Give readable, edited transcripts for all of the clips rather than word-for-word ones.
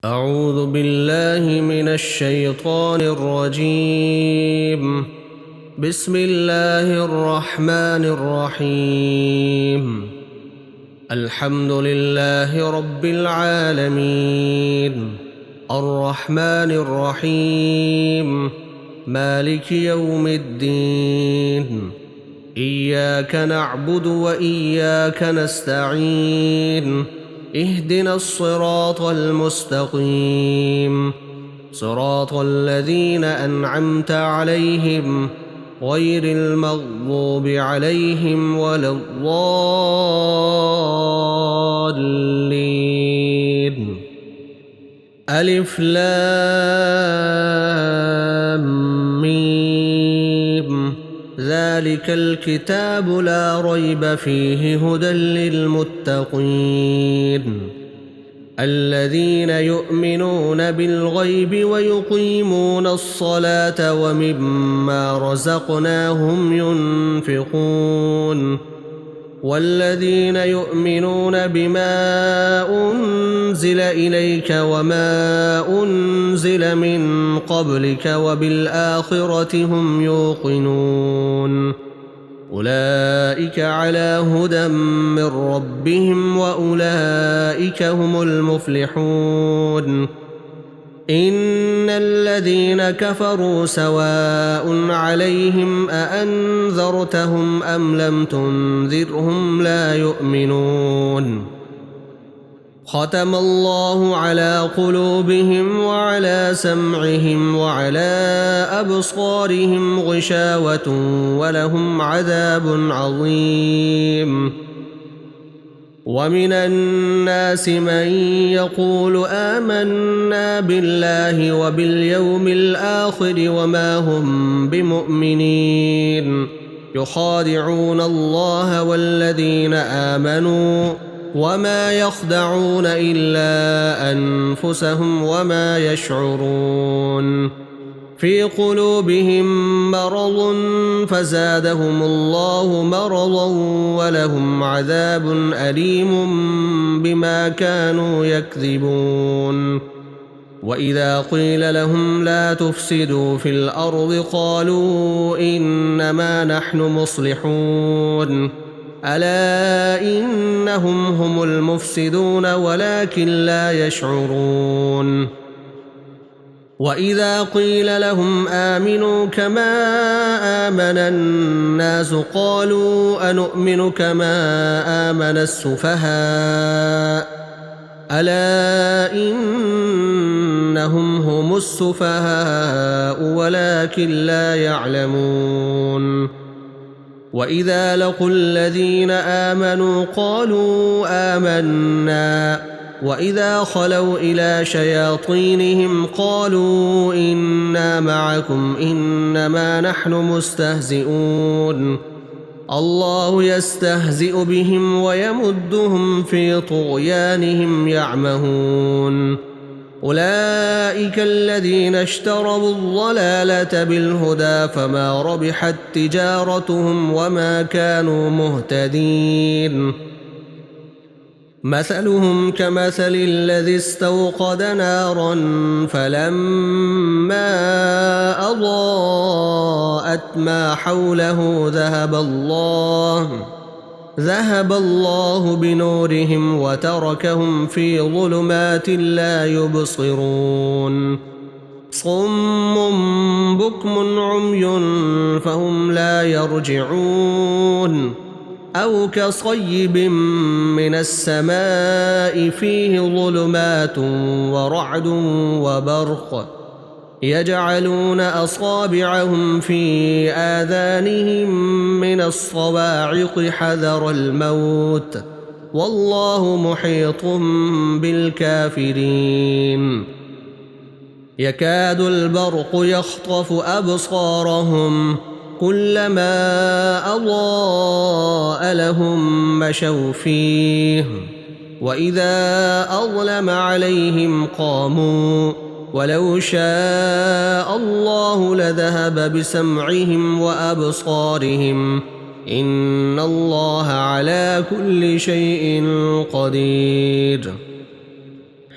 أعوذ بالله من الشيطان الرجيم. بسم الله الرحمن الرحيم. الحمد لله رب العالمين، الرحمن الرحيم، مالك يوم الدين. إياك نعبد وإياك نستعين. اهدنا الصراط المستقيم، صراط الذين أنعمت عليهم غير المغضوب عليهم ولا الضالين. ألف لام ميم. ذلك الكتاب لا ريب فيه هدى للمتقين الذين يؤمنون بالغيب ويقيمون الصلاة ومما رزقناهم ينفقون والذين يؤمنون بما أنزل إليك وما أنزل من قبلك وبالآخرة هم يوقنون أولئك على هدى من ربهم وأولئك هم المفلحون. إن الذين كفروا سواء عليهم أأنذرتهم أم لم تنذرهم لا يؤمنون. ختم الله على قلوبهم وعلى سمعهم وعلى أبصارهم غشاوة ولهم عذاب عظيم. ومن الناس من يقول آمنا بالله وباليوم الآخر وما هم بمؤمنين يخادعون الله والذين آمنوا وما يخدعون إلا أنفسهم وما يشعرون. في قلوبهم مرض فزادهم الله مرضا ولهم عذاب أليم بما كانوا يكذبون. وإذا قيل لهم لا تفسدوا في الأرض قالوا إنما نحن مصلحون ألا إنهم هم المفسدون ولكن لا يشعرون. وإذا قيل لهم آمنوا كما آمن الناس قالوا أنؤمن كما آمن السفهاء ألا إنهم هم السفهاء ولكن لا يعلمون. وإذا لقوا الذين آمنوا قالوا آمنا وإذا خلوا إلى شياطينهم قالوا إنا معكم إنما نحن مستهزئون الله يستهزئ بهم ويمدهم في طغيانهم يعمهون. أولئك الذين اشتروا الضلالة بالهدى فما ربحت تجارتهم وما كانوا مهتدين. مثلهم كمثل الذي استوقد نارا فلما أضاءت ما حوله ذهب الله بنورهم وتركهم في ظلمات لا يبصرون. صم بكم عمي فهم لا يرجعون. أو كصيب من السماء فيه ظلمات ورعد وبرق يجعلون أصابعهم في آذانهم من الصواعق حذر الموت والله محيط بالكافرين. يكاد البرق يخطف أبصارهم كلما أضاء لهم مشوا فيه وإذا أظلم عليهم قاموا ولو شاء الله لذهب بسمعهم وأبصارهم إن الله على كل شيء قدير.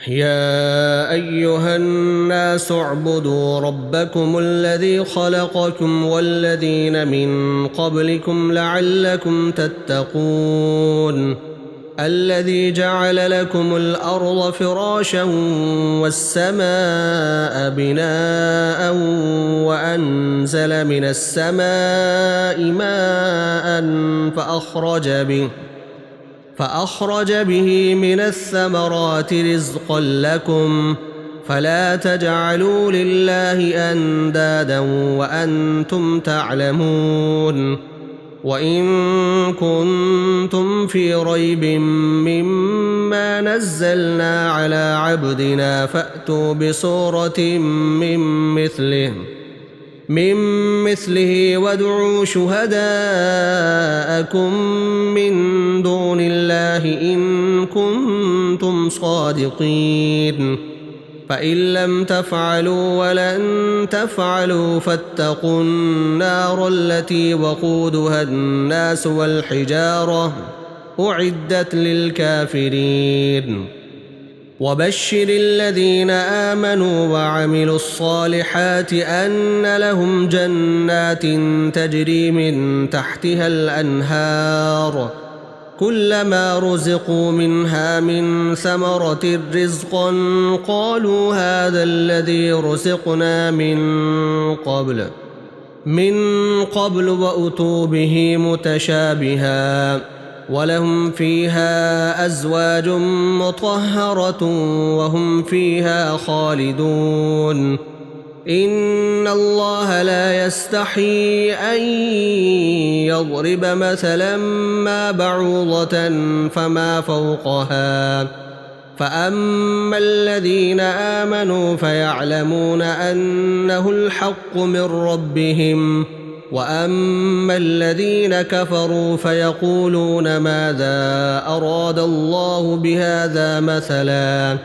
يا أيها الناس اعبدوا ربكم الذي خلقكم والذين من قبلكم لعلكم تتقون الذي جعل لكم الأرض فراشا والسماء بناء وأنزل من السماء ماء فأخرج به من الثمرات رزقا لكم فلا تجعلوا لله أندادا وأنتم تعلمون وإن كنتم في ريب مما نزلنا على عبدنا فأتوا بسورة من مثله وادعوا شهداءكم من دون الله إن كنتم صادقين فإن لم تفعلوا ولن تفعلوا فاتقوا النار التي وقودها الناس والحجارة أعدت للكافرين وبشر الذين آمنوا وعملوا الصالحات أن لهم جنات تجري من تحتها الأنهار كلما رزقوا منها من ثمرة رزقا قالوا هذا الذي رزقنا من قبل وأتوا به متشابها ولهم فيها أزواج مطهرة وهم فيها خالدون إن الله لا يستحي أن يضرب مثلا ما بعوضة فما فوقها فأما الذين آمنوا فيعلمون أنه الحق من ربهم وأما الذين كفروا فيقولون ماذا أراد الله بهذا مثلا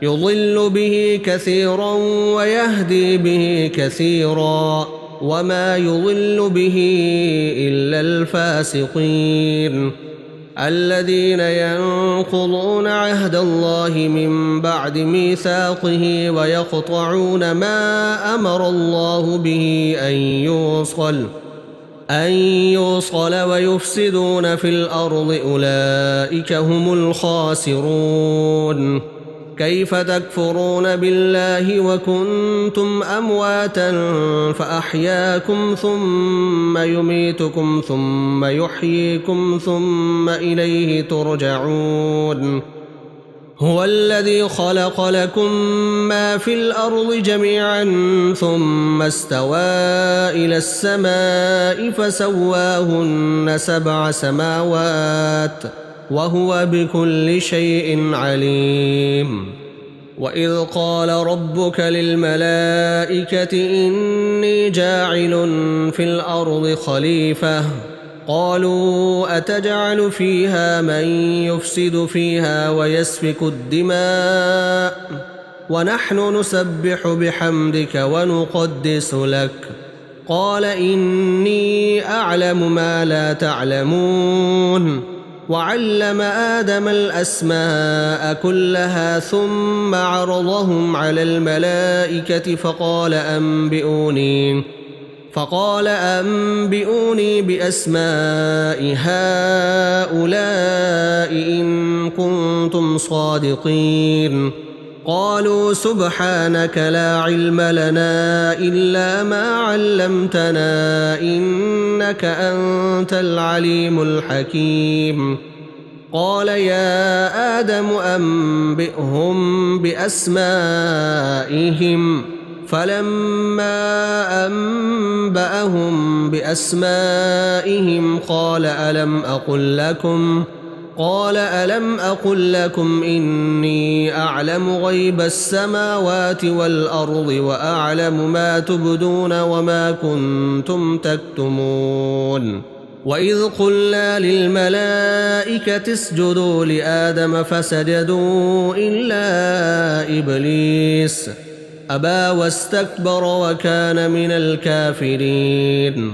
يضل به كثيرا ويهدي به كثيرا وما يضل به إلا الفاسقين الذين ينقضون عهد الله من بعد ميثاقه ويقطعون ما أمر الله به أن يوصل ويفسدون في الأرض أولئك هم الخاسرون كيف تكفرون بالله وكنتم أمواتا فأحياكم ثم يميتكم ثم يحييكم ثم إليه ترجعون هو الذي خلق لكم ما في الأرض جميعا ثم استوى إلى السماء فسواهن 7 سماوات وهو بكل شيء عليم وإذ قال ربك للملائكة إني جاعل في الأرض خليفة قالوا أتجعل فيها من يفسد فيها ويسفك الدماء ونحن نسبح بحمدك ونقدس لك قال إني أعلم ما لا تعلمون وعلم آدم الأسماء كلها ثم عرضهم على الملائكة فقال أنبئوني بأسماء هؤلاء إن كنتم صادقين قالوا سبحانك لا علم لنا إلا ما علمتنا إنك أنت العليم الحكيم قال يا آدم أنبئهم بأسمائهم فلما أنبأهم بأسمائهم قال ألم أقل لكم إني أعلم غيب السماوات والأرض وأعلم ما تبدون وما كنتم تكتمون وإذ قلنا للملائكة اسجدوا لآدم فسجدوا إلا إبليس أبى واستكبر وكان من الكافرين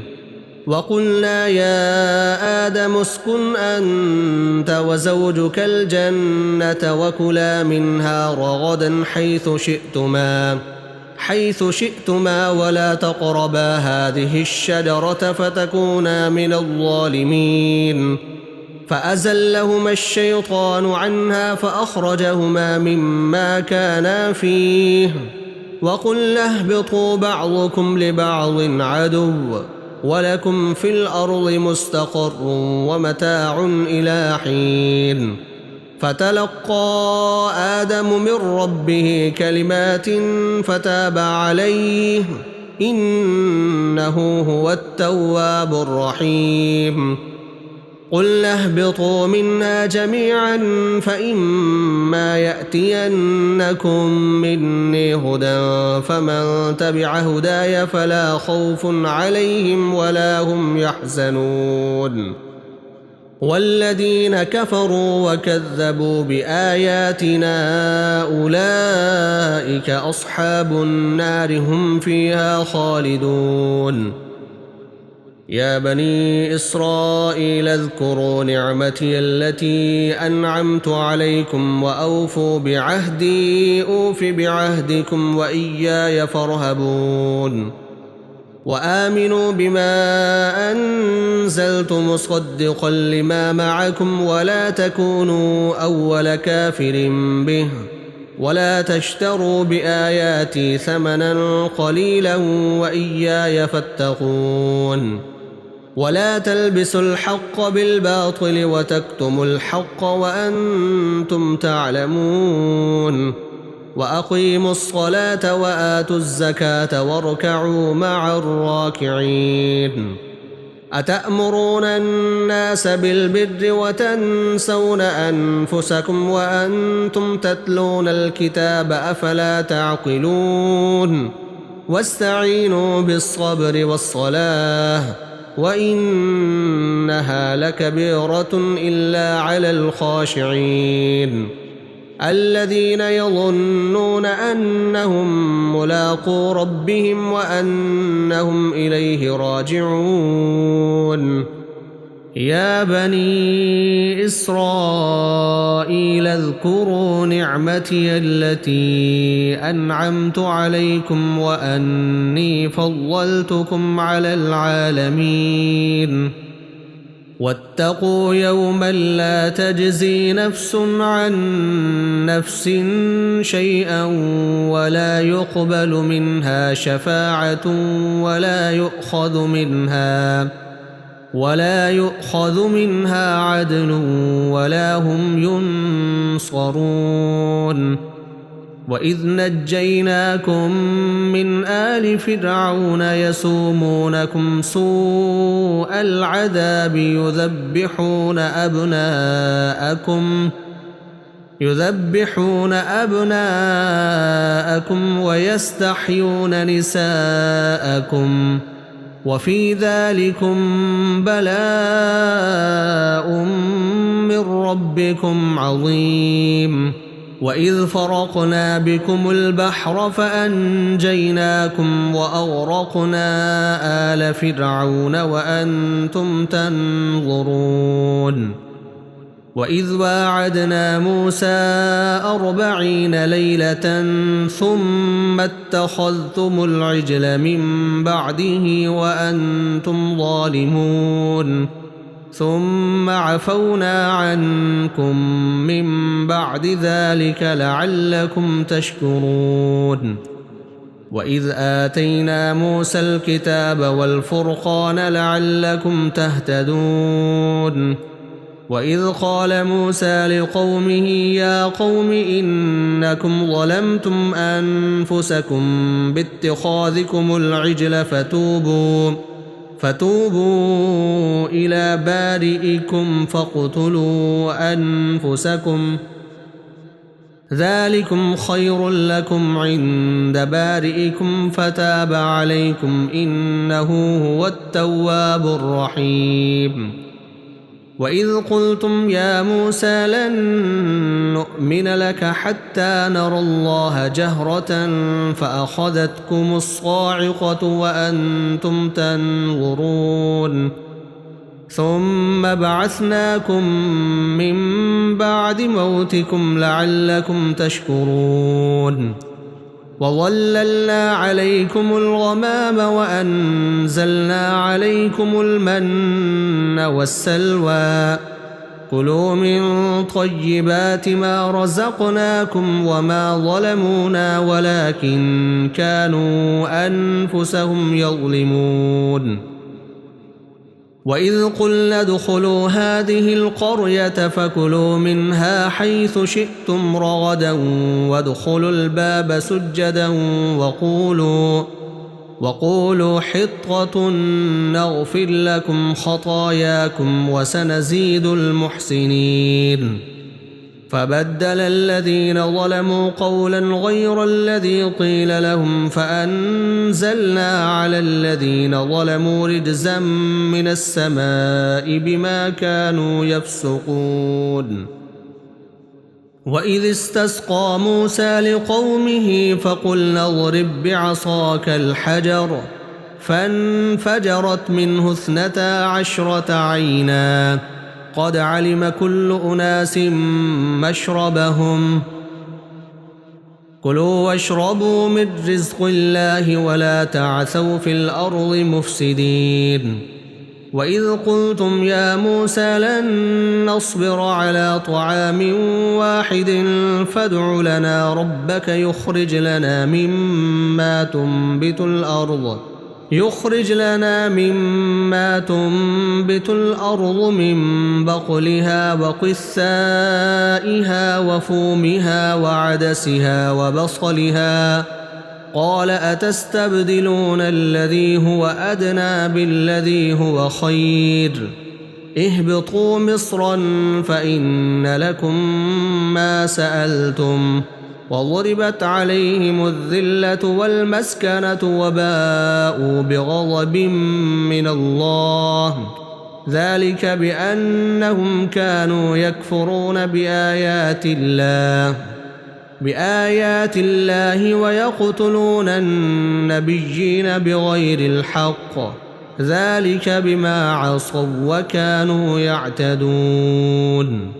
وقلنا يا آدم اسكن أنت وزوجك الجنة وكلا منها رغدا حيث شئتما ولا تقربا هذه الشجرة فتكونا من الظالمين فأزلهما الشيطان عنها فأخرجهما مما كانا فيه وقلنا اهبطوا بعضكم لبعض عدو ولكم في الأرض مستقر ومتاع إلى حين فتلقى آدم من ربه كلمات فتاب عليه إنه هو التواب الرحيم قلنا اهبطوا منها جميعا فإما يأتينكم مني هدى فمن تبع هداي فلا خوف عليهم ولا هم يحزنون والذين كفروا وكذبوا بآياتنا أولئك أصحاب النار هم فيها خالدون يا بني إسرائيل اذكروا نعمتي التي أنعمت عليكم وأوفوا بعهدي أوف بعهدكم وإياي فارهبون وآمنوا بما أنزلت مصدقا لما معكم ولا تكونوا أول كافر به ولا تشتروا بآياتي ثمنا قليلا وإياي فاتقون ولا تلبسوا الحق بالباطل وتكتموا الحق وأنتم تعلمون وأقيموا الصلاة وآتوا الزكاة واركعوا مع الراكعين أتأمرون الناس بالبر وتنسون أنفسكم وأنتم تتلون الكتاب أفلا تعقلون واستعينوا بالصبر والصلاة وإنها لكبيرة إلا على الخاشعين الذين يظنون أنهم ملاقو ربهم وأنهم إليه راجعون يا بني إسرائيل اذكروا نعمتي التي أنعمت عليكم وأني فضلتكم على العالمين واتقوا يوما لا تجزي نفس عن نفس شيئا ولا يقبل منها شفاعة ولا يؤخذ منها عدل ولا هم ينصرون وإذ نجيناكم من آل فرعون يسومونكم سوء العذاب يذبحون أبناءكم ويستحيون نساءكم وفي ذلكم بلاء من ربكم عظيم وإذ فرقنا بكم البحر فأنجيناكم وأغرقنا آل فرعون وأنتم تنظرون وإذ واعدنا موسى 40 ليلة ثم اتخذتم العجل من بعده وأنتم ظالمون ثم عفونا عنكم من بعد ذلك لعلكم تشكرون وإذ آتينا موسى الكتاب والفرقان لعلكم تهتدون وإذ قال موسى لقومه يا قوم إنكم ظلمتم أنفسكم باتخاذكم العجل فتوبوا إلى بارئكم فاقتلوا أنفسكم ذلكم خير لكم عند بارئكم فتاب عليكم إنه هو التواب الرحيم وإذ قلتم يا موسى لن نؤمن لك حتى نرى الله جهرة فأخذتكم الصاعقة وأنتم تنظرون ثم بعثناكم من بعد موتكم لعلكم تشكرون وظللنا عليكم الغمام وأنزلنا عليكم المن والسلوى كلوا من طيبات ما رزقناكم وما ظلمونا ولكن كانوا أنفسهم يظلمون وإذ قلنا ادخلوا هذه القرية فكلوا منها حيث شئتم رغدا وادخلوا الباب سجدا وقولوا حطة نغفر لكم خطاياكم وسنزيد المحسنين فبدل الذين ظلموا قولا غير الذي قيل لهم فأنزلنا على الذين ظلموا رجزا من السماء بما كانوا يفسقون وإذ استسقى موسى لقومه فقلنا اضرب بعصاك الحجر فانفجرت منه 12 عينا قد علم كل أناس مشربهم كلوا واشربوا من رزق الله ولا تعثوا في الأرض مفسدين وإذ قلتم يا موسى لن نصبر على طعام واحد فادع لنا ربك يخرج لنا مما تنبت الأرض من بقلها وقثائها وفومها وعدسها وبصلها قال أتستبدلون الذي هو أدنى بالذي هو خير اهبطوا مصرا فإن لكم ما سألتم وضربت عليهم الذلة والمسكنة وباءوا بغضب من الله ذلك بأنهم كانوا يكفرون بآيات الله ويقتلون النبيين بغير الحق ذلك بما عصوا وكانوا يعتدون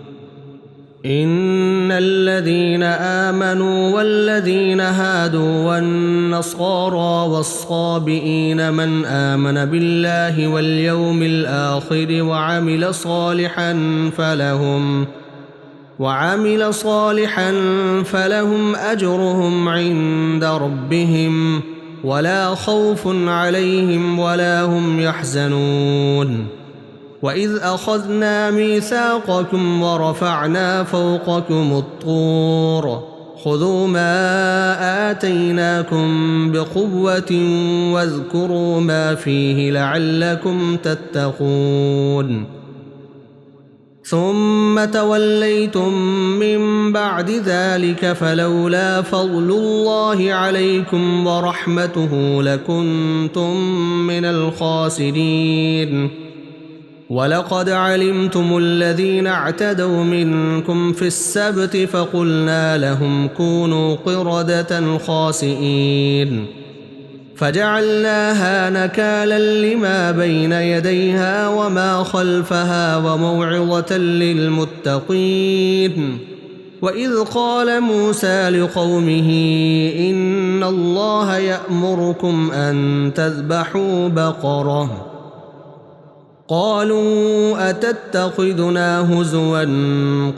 إن الذين آمنوا والذين هادوا والنصارى والصابئين من آمن بالله واليوم الآخر وعمل صالحا فلهم أجرهم عند ربهم ولا خوف عليهم ولا هم يحزنون وإذ أخذنا ميثاقكم ورفعنا فوقكم الطور خذوا ما آتيناكم بقوة واذكروا ما فيه لعلكم تتقون ثم توليتم من بعد ذلك فلولا فضل الله عليكم ورحمته لكنتم من الخاسرين ولقد علمتم الذين اعتدوا منكم في السبت فقلنا لهم كونوا قردة خاسئين فجعلناها نكالا لما بين يديها وما خلفها وموعظة للمتقين وإذ قال موسى لقومه إن الله يأمركم أن تذبحوا بقرة قالوا أتتخذنا هزوا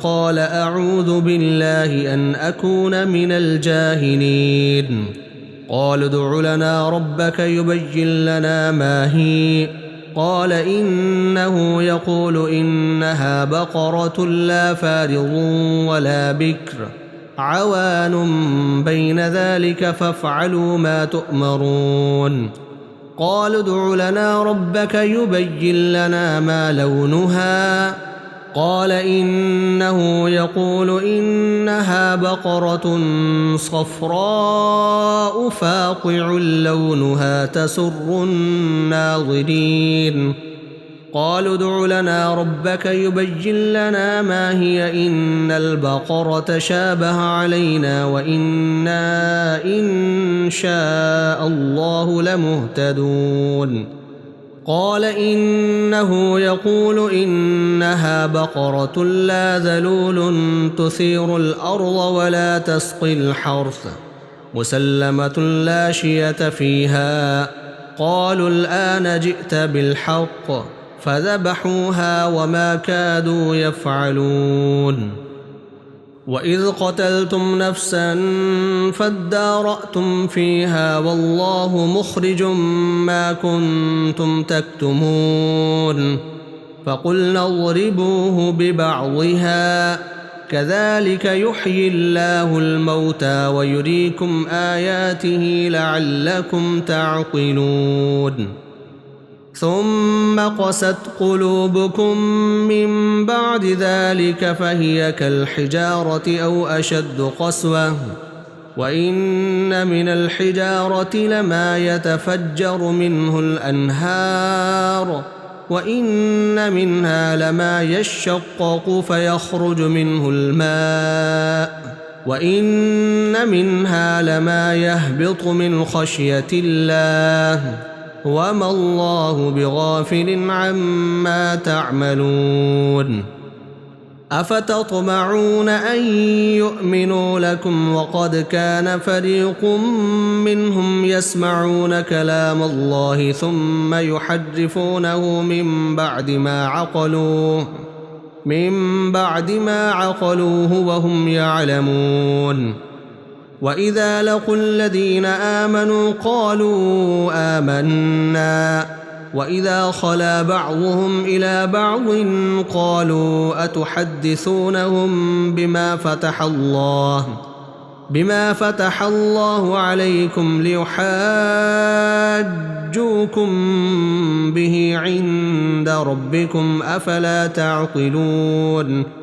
قال أعوذ بالله أن أكون من الجاهلين قال ادع لنا ربك يبين لنا ما هي قال إنه يقول إنها بقرة لا فارض ولا بكر عوان بين ذلك فافعلوا ما تؤمرون قال ادع لنا ربك يبين لنا ما لونها قال إنه يقول إنها بقرة صفراء فاقع لونها تسر الناظرين قالوا ادع لنا ربك يبين لنا ما هي إن البقرة تشابه علينا وإنا إن شاء الله لمهتدون قال إنه يقول إنها بقرة لا ذلول تثير الأرض ولا تسقي الحرث مسلمة لا شية فيها قالوا الآن جئت بالحق فذبحوها وما كادوا يفعلون وإذ قتلتم نفسا فادارأتم فيها والله مخرج ما كنتم تكتمون فقلنا اضربوه ببعضها كذلك يحيي الله الموتى ويريكم آياته لعلكم تعقلون ثم قست قلوبكم من بعد ذلك فهي كالحجارة أو أشد قسوة وإن من الحجارة لما يتفجر منه الأنهار وإن منها لما يشقق فيخرج منه الماء وإن منها لما يهبط من خشية الله وما الله بغافل عما تعملون أفتطمعون أن يؤمنوا لكم وقد كان فريق منهم يسمعون كلام الله ثم يحرفونه من بعد ما عقلوه وهم يعلمون وإذا لقوا الذين آمنوا قالوا آمنا وإذا خلا بعضهم إلى بعض قالوا أتحدثونهم بما فتح الله عليكم ليحاجوكم به عند ربكم أفلا تعقلون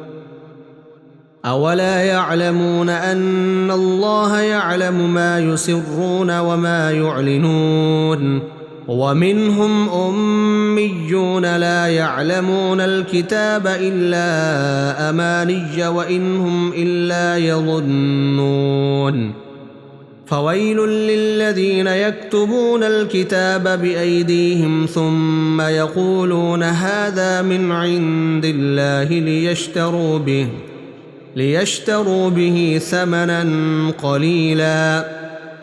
أولا يعلمون أن الله يعلم ما يسرون وما يعلنون ومنهم أميون لا يعلمون الكتاب إلا أماني وإن هم إلا يظنون فويل للذين يكتبون الكتاب بأيديهم ثم يقولون هذا من عند الله ليشتروا به ثمنا قليلا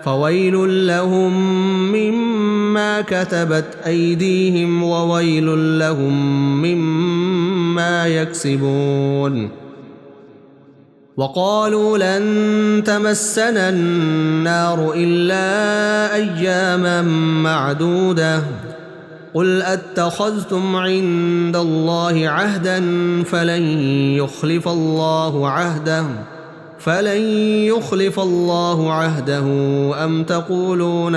فويل لهم مما كتبت أيديهم وويل لهم مما يكسبون وقالوا لن تمسنا النار إلا أياما معدودة قل أتخذتم عند الله عهدا فلن يخلف الله عهده أم تقولون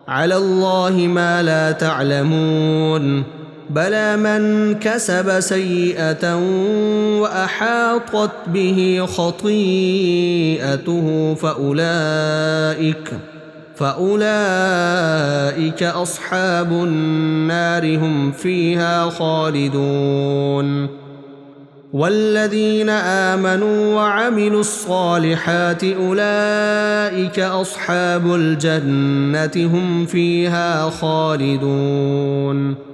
على الله ما لا تعلمون بلى من كسب سيئة وأحاطت به خطيئته فأولئك أصحاب النار هم فيها خالدون والذين آمنوا وعملوا الصالحات أولئك أصحاب الجنة هم فيها خالدون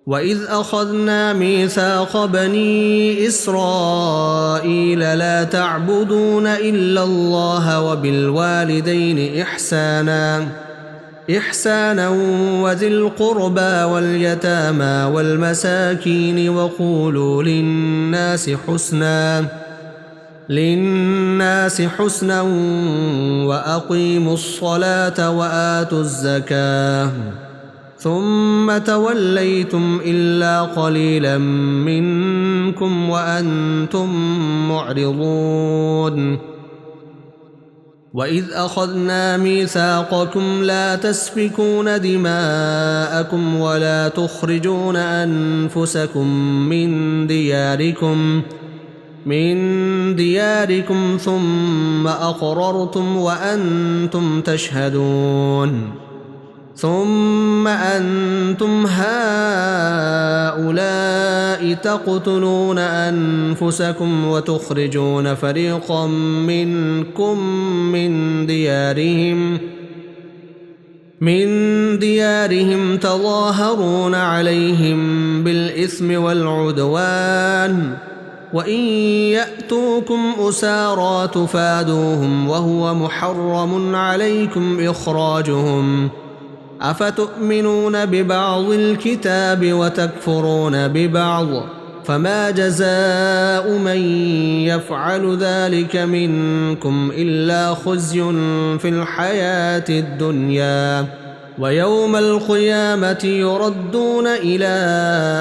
وإذ أخذنا ميثاق بني إسرائيل لا تعبدون إلا الله وبالوالدين إحسانا وذي القربى واليتامى والمساكين وقولوا للناس حسنا وأقيموا الصلاة وآتوا الزكاة ثم توليتم إلا قليلا منكم وأنتم معرضون وإذ أخذنا ميثاقكم لا تسفكون دماءكم ولا تخرجون أنفسكم من دياركم ثم أقررتم وأنتم تشهدون ثم أنتم هؤلاء تقتلون أنفسكم وتخرجون فريقا منكم من ديارهم تظاهرون عليهم بالإثم والعدوان وإن يأتوكم أسارى تفادوهم وهو محرم عليكم إخراجهم أفتؤمنون ببعض الكتاب وتكفرون ببعض فما جزاء من يفعل ذلك منكم إلا خزي في الحياة الدنيا ويوم القيامة يردون إلى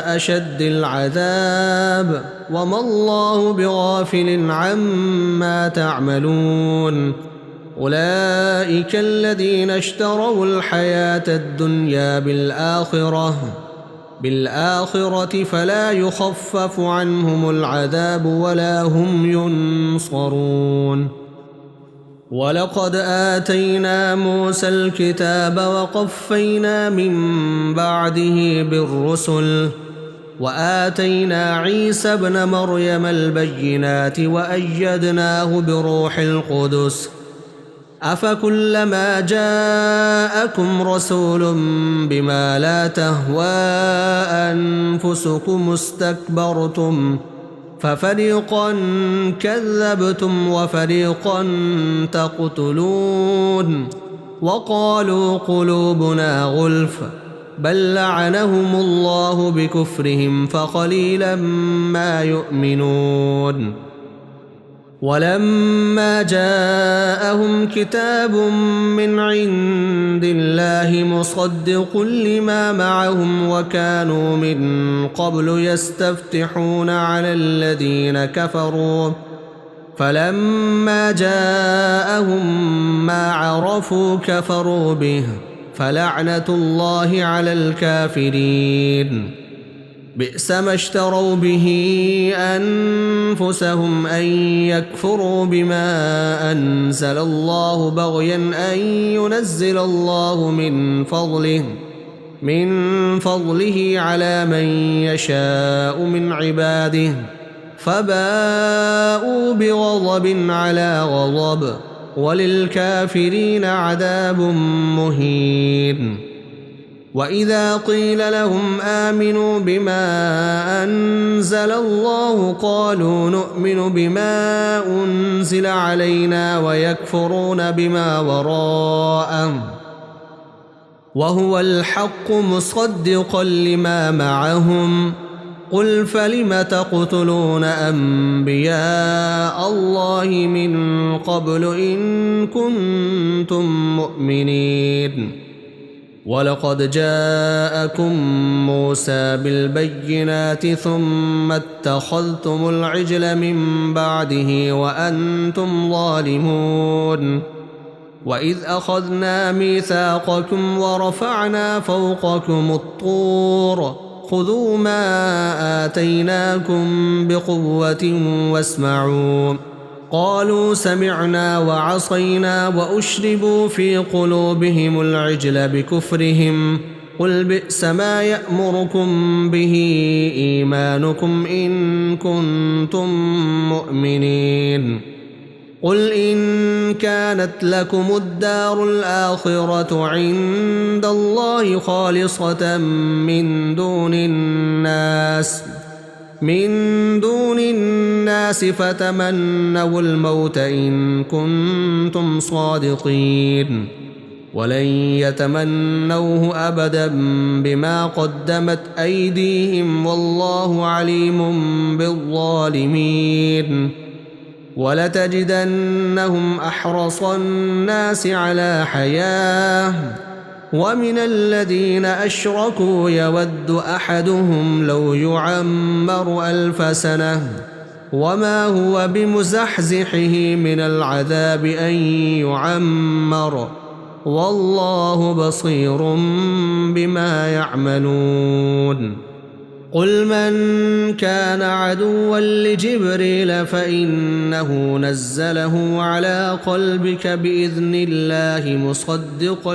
أشد العذاب وما الله بغافل عما تعملون أولئك الذين اشتروا الحياة الدنيا بالآخرة فلا يخفف عنهم العذاب ولا هم ينصرون ولقد آتينا موسى الكتاب وقفينا من بعده بالرسل وآتينا عيسى ابن مريم البينات وأيدناه بروح القدس أفكلما جاءكم رسول بما لا تهوى أنفسكم استكبرتم ففريقا كذبتم وفريقا تقتلون وقالوا قلوبنا غلف بل لعنهم الله بكفرهم فقليلا ما يؤمنون ولما جاءهم كتاب من عند الله مصدق لما معهم وكانوا من قبل يستفتحون على الذين كفروا فلما جاءهم ما عرفوا كفروا به فلعنة الله على الكافرين بئس ما اشتروا به أنفسهم أن يكفروا بما أنزل الله بغيا أن ينزل الله من فضله على من يشاء من عباده فباءوا بغضب على غضب وللكافرين عذاب مهين وإذا قيل لهم آمنوا بما أنزل الله قالوا نؤمن بما أنزل علينا ويكفرون بما وراءه وهو الحق مصدقا لما معهم قل فلم تقتلون أنبياء الله من قبل إن كنتم مؤمنين ولقد جاءكم موسى بالبينات ثم اتخذتم العجل من بعده وأنتم ظالمون وإذ أخذنا ميثاقكم ورفعنا فوقكم الطور خذوا ما آتيناكم بقوة واسمعوا قالوا سمعنا وعصينا وأشربوا في قلوبهم العجل بكفرهم قل بئس ما يأمركم به إيمانكم إن كنتم مؤمنين قل إن كانت لكم الدار الآخرة عند الله خالصة من دون الناس فتمنوا الموت إن كنتم صادقين ولن يتمنوه أبدا بما قدمت أيديهم والله عليم بالظالمين ولتجدنهم أحرص الناس على حياة ومن الذين أشركوا يود أحدهم لو يعمر 1000 سنة وما هو بمزحزحه من العذاب أن يعمر والله بصير بما يعملون قل من كان عدوا لجبريل فإنه نزله على قلبك بإذن الله مصدقا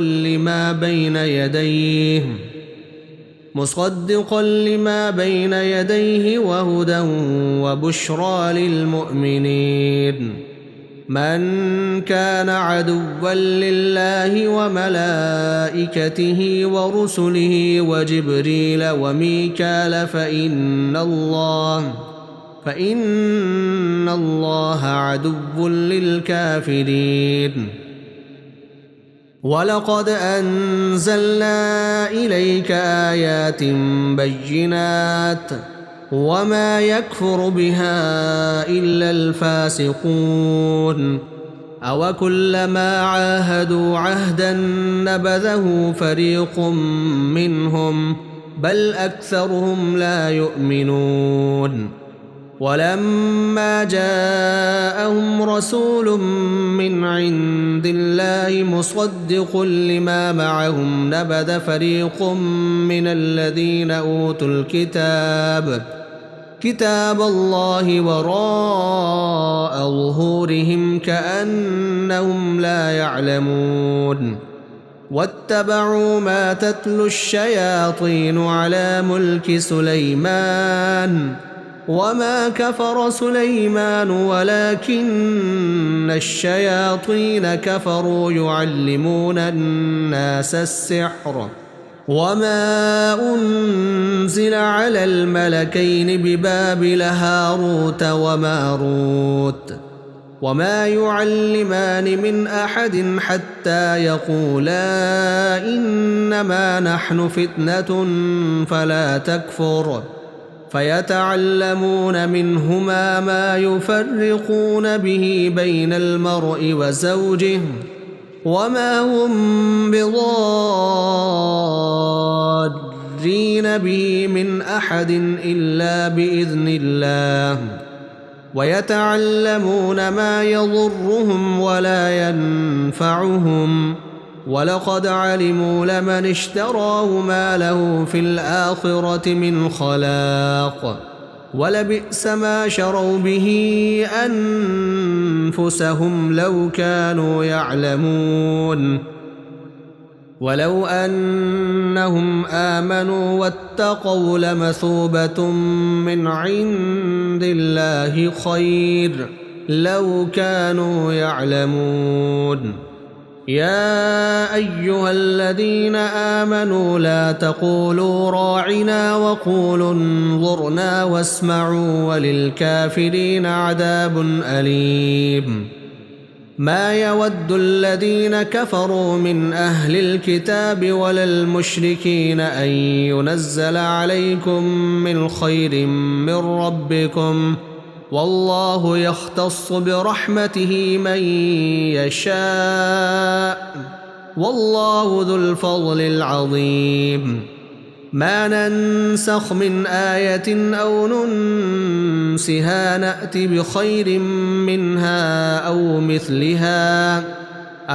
لما بين يديه وهدى وبشرى للمؤمنين. من كان عدوا لله وملائكته ورسله وجبريل وميكال فإن الله عدو للكافرين. ولقد أنزلنا إليك آيات بينات وما يكفر بها إلا الفاسقون. أوكلما عاهدوا عهدا نبذه فريق منهم بل أكثرهم لا يؤمنون. ولما جاءهم رسول من عند الله مصدق لما معهم نبذ فريق من الذين أوتوا كتاب الله وراء ظهورهم كأنهم لا يعلمون. واتبعوا ما تتلو الشياطين على ملك سليمان وما كفر سليمان ولكن الشياطين كفروا يعلمون الناس السحر وما أنزل على الملكين ببابل هاروت وماروت وما يعلمان من أحد حتى يقولا إنما نحن فتنة فلا تكفر فيتعلمون منهما ما يفرقون به بين المرء وزوجه وما هم بضارين به من أحد إلا بإذن الله ويتعلمون ما يضرهم ولا ينفعهم ولقد علموا لمن اشتراه ما له في الآخرة من خلاق ولبئس ما شروا به أنفسهم لو كانوا يعلمون. ولو أنهم آمنوا واتقوا لمثوبة من عند الله خير لو كانوا يعلمون. يا أيها الذين آمنوا لا تقولوا راعنا وقولوا انظرنا واسمعوا وللكافرين عذاب أليم. ما يود الذين كفروا من أهل الكتاب ولا المشركين أن ينزل عليكم من خير من ربكم والله يختص برحمته من يشاء والله ذو الفضل العظيم. ما ننسخ من آية أو ننسها نأت بخير منها أو مثلها.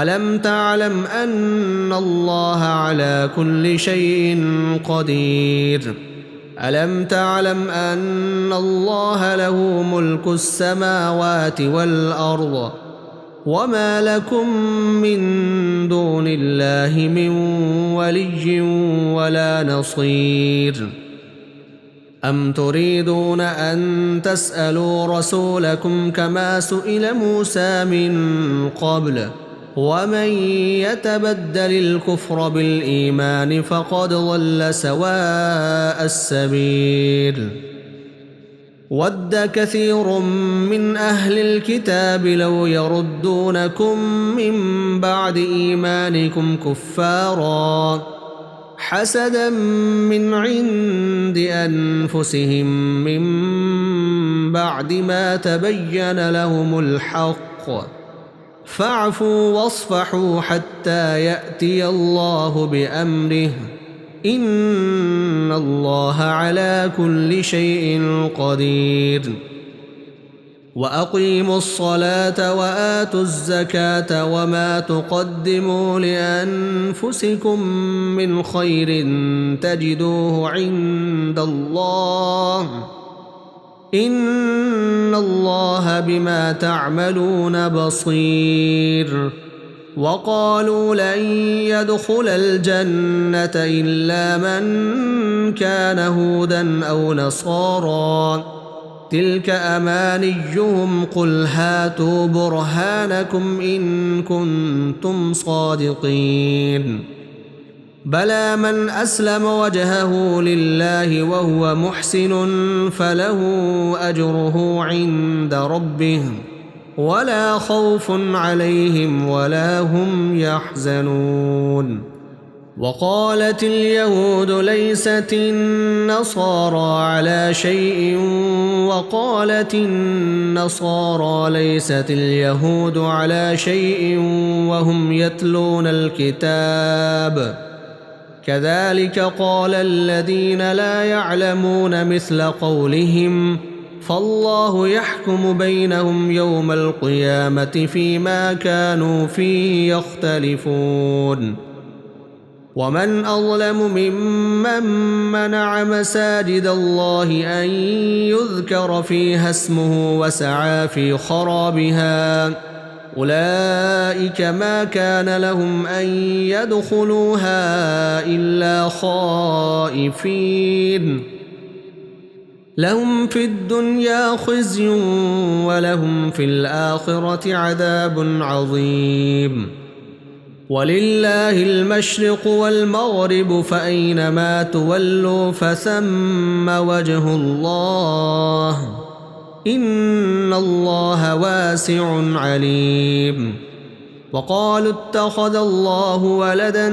ألم تعلم أن الله على كل شيء قدير. ألم تعلم أن الله له ملك السماوات والأرض وما لكم من دون الله من ولي ولا نصير. أم تريدون أن تسألوا رسولكم كما سئل موسى من قبل ومن يتبدل الكفر بالإيمان فقد ضل سواء السبيل. ود كثير من أهل الكتاب لو يردونكم من بعد إيمانكم كفارا حسدا من عند أنفسهم من بعد ما تبين لهم الحق فاعفوا واصفحوا حتى يأتي الله بأمره إن الله على كل شيء قدير. وأقيموا الصلاة وآتوا الزكاة وما تقدموا لأنفسكم من خير تجدوه عند الله إن الله بما تعملون بصير. وقالوا لن يدخل الجنة إلا من كان هودا أو نصارى تلك أمانيهم قل هاتوا برهانكم إن كنتم صادقين. بلى من أسلم وجهه لله وهو محسن فله أجره عند ربه ولا خوف عليهم ولا هم يحزنون. وقالت اليهود ليست النصارى على شيء وقالت النصارى ليست اليهود على شيء وهم يتلون الكتاب كذلك قال الذين لا يعلمون مثل قولهم فالله يحكم بينهم يوم القيامة فيما كانوا فيه يختلفون. ومن أظلم ممن منع مساجد الله أن يذكر فيها اسمه وسعى في خرابها أولئك ما كان لهم أن يدخلوها إلا خائفين لهم في الدنيا خزي ولهم في الآخرة عذاب عظيم. ولله المشرق والمغرب فأينما تولوا فثم وجه الله إن الله واسع عليم. وقالوا اتخذ الله ولدا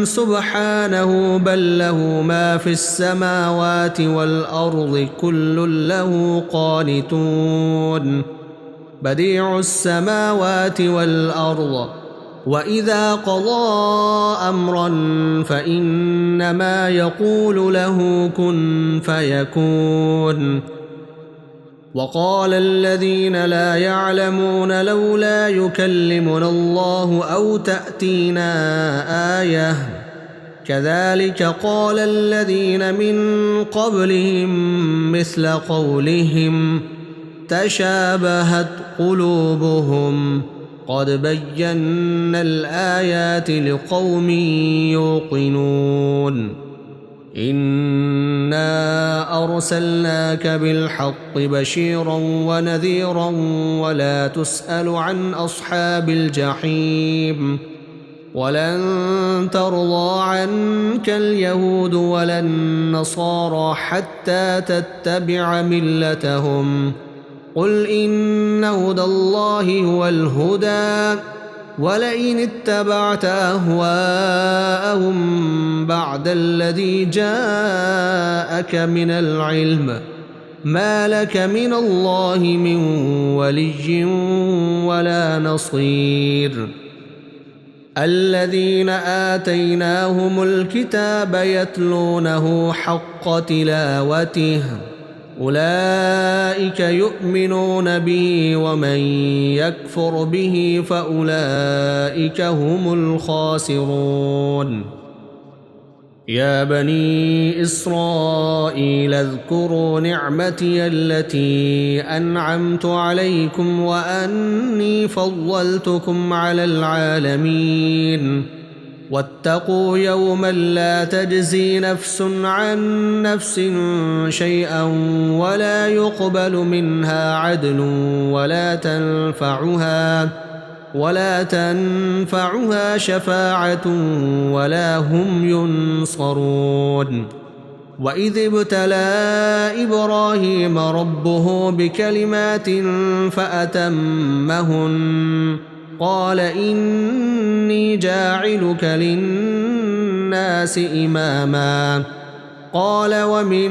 سبحانه بل له ما في السماوات والأرض كل له قانتون بديع السماوات والأرض وإذا قضى أمرا فإنما يقول له كن فيكون. وقال الذين لا يعلمون لولا يكلمنا الله أو تأتينا آية كذلك قال الذين من قبلهم مثل قولهم تشابهت قلوبهم قد بينا الآيات لقوم يوقنون. إنا أرسلناك بالحق بشيرا ونذيرا ولا تسأل عن أصحاب الجحيم ولن ترضى عنك اليهود ولا النصارى حتى تتبع ملتهم قل إن هدى الله هو الهدى ولئن اتبعت أهواءهم بعد الذي جاءك من العلم ما لك من الله من ولي ولا نصير. الذين آتيناهم الكتاب يتلونه حق تلاوته أولئك يؤمنون به ومن يكفر به فأولئك هم الخاسرون. يا بني إسرائيل اذكروا نعمتي التي أنعمت عليكم وأني فضلتكم على العالمين واتقوا يوما لا تجزي نفس عن نفس شيئا ولا يقبل منها عدل ولا تنفعها شفاعة ولا هم ينصرون. وإذ ابتلى إبراهيم ربه بكلمات فأتمهن قال إني جاعلك للناس إماما قال ومن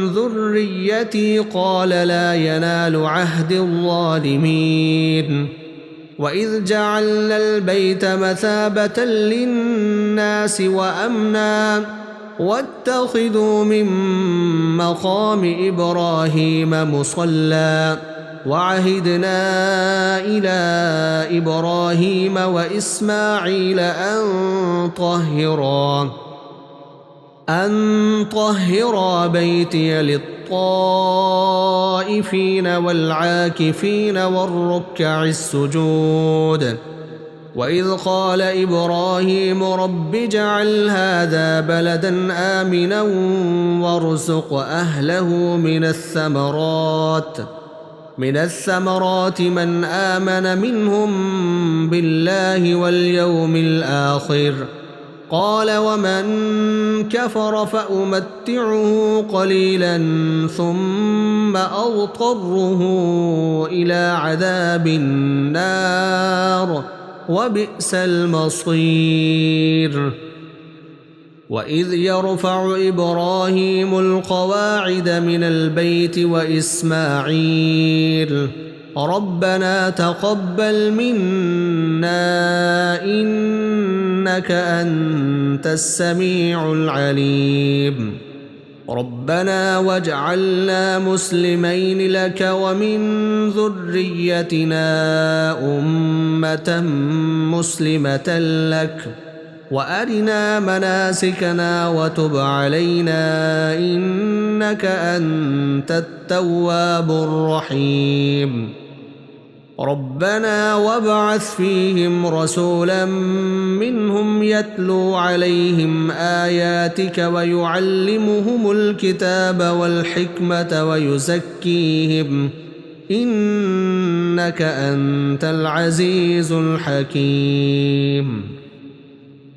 ذريتي قال لا ينال عهد الظالمين. وإذ جعلنا البيت مثابة للناس وأمنا واتخذوا من مقام إبراهيم مصلى وعهدنا إلى إبراهيم وإسماعيل أن طهرا بيتي للطائفين والعاكفين والركع السجود. وإذ قال إبراهيم رب اجعل هذا بلدا آمنا وارزق أهله من الثمرات من آمن منهم بالله واليوم الآخر. قال ومن كفر فأمتعه قليلا ثم أضطره إلى عذاب النار وبئس المصير. وإذ يرفع إبراهيم القواعد من البيت وإسماعيل ربنا تقبل منا إنك أنت السميع العليم. ربنا واجعلنا مسلمين لك ومن ذريتنا أمة مسلمة لك وأرنا مناسكنا وتب علينا إنك أنت التواب الرحيم. ربنا وابعث فيهم رسولا منهم يتلو عليهم آياتك ويعلمهم الكتاب والحكمة ويزكيهم إنك أنت العزيز الحكيم.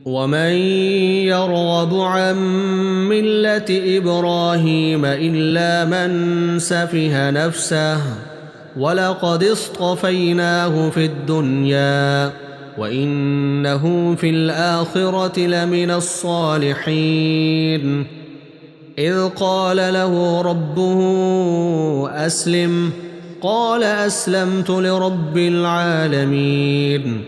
ومن يرغب عن ملة إبراهيم إلا من سفه نفسه ولقد اصطفيناه في الدنيا وإنه في الآخرة لمن الصالحين. إذ قال له ربه أسلم قال أسلمت لرب العالمين.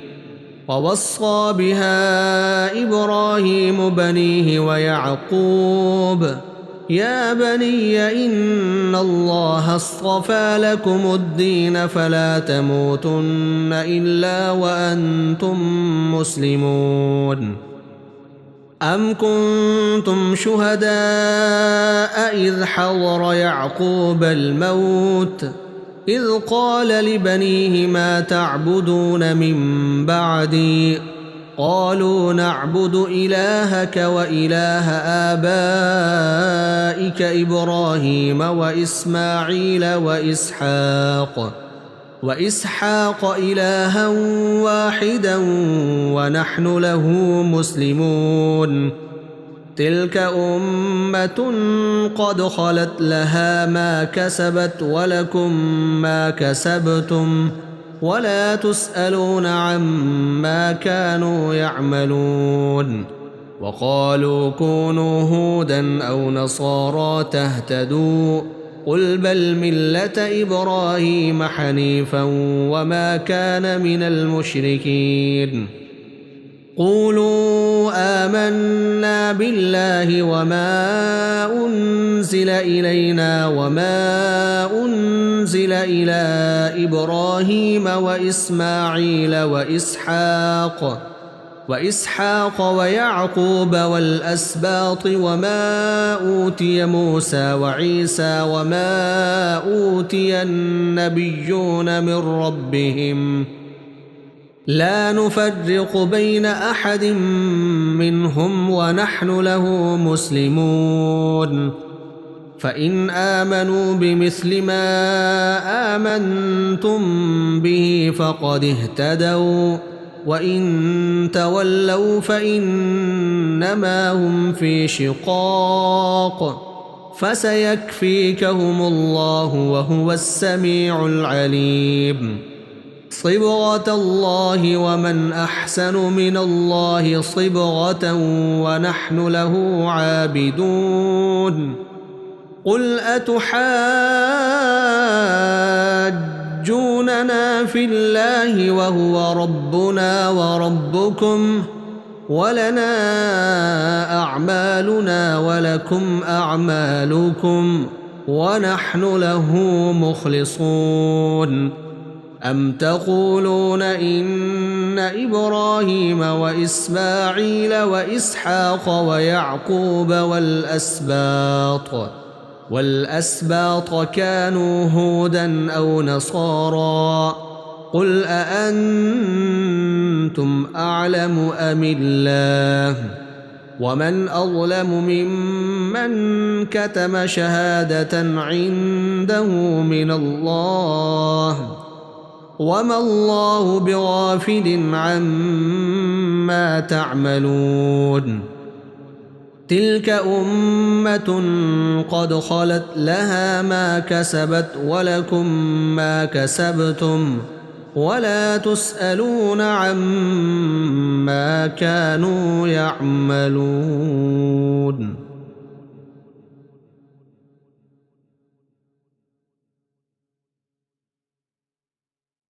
ووصى بها إبراهيم بنيه ويعقوب يا بني إن الله اصطفى لكم الدين فلا تموتن إلا وأنتم مسلمون. أم كنتم شهداء إذ حضر يعقوب الموت إذ قال لبنيه ما تعبدون من بعدي قالوا نعبد إلهك وإله آبائك إبراهيم وإسماعيل وإسحاق إلها واحدا ونحن له مسلمون. تلك أمة قد خلت لها ما كسبت ولكم ما كسبتم ولا تسألون عما كانوا يعملون. وقالوا كونوا هودا أو نصارى تهتدوا قل بل ملة إبراهيم حنيفا وما كان من المشركين. قولوا آمنا بالله وما أنزل إلينا وما أنزل إلى إبراهيم وإسماعيل وإسحاق ويعقوب والأسباط وما أوتي موسى وعيسى وما أوتي النبيون من ربهم لا نفرق بين أحد منهم ونحن له مسلمون. فإن آمنوا بمثل ما آمنتم به فقد اهتدوا وإن تولوا فإنما هم في شقاق فسيكفيكهم الله وهو السميع العليم. صبغة الله ومن أحسن من الله صبغة ونحن له عابدون. قل أتحاجوننا في الله وهو ربنا وربكم ولنا أعمالنا ولكم أعمالكم ونحن له مخلصون أم تقولون إن إبراهيم وإسماعيل وإسحاق ويعقوب والأسباط كانوا هودا أو نصارى قل أأنتم أعلم أم الله ومن أظلم ممن كتم شهادة عنده من الله وما الله بغافل عما تعملون تلك أمة قد خلت لها ما كسبت ولكم ما كسبتم ولا تسألون عما كانوا يعملون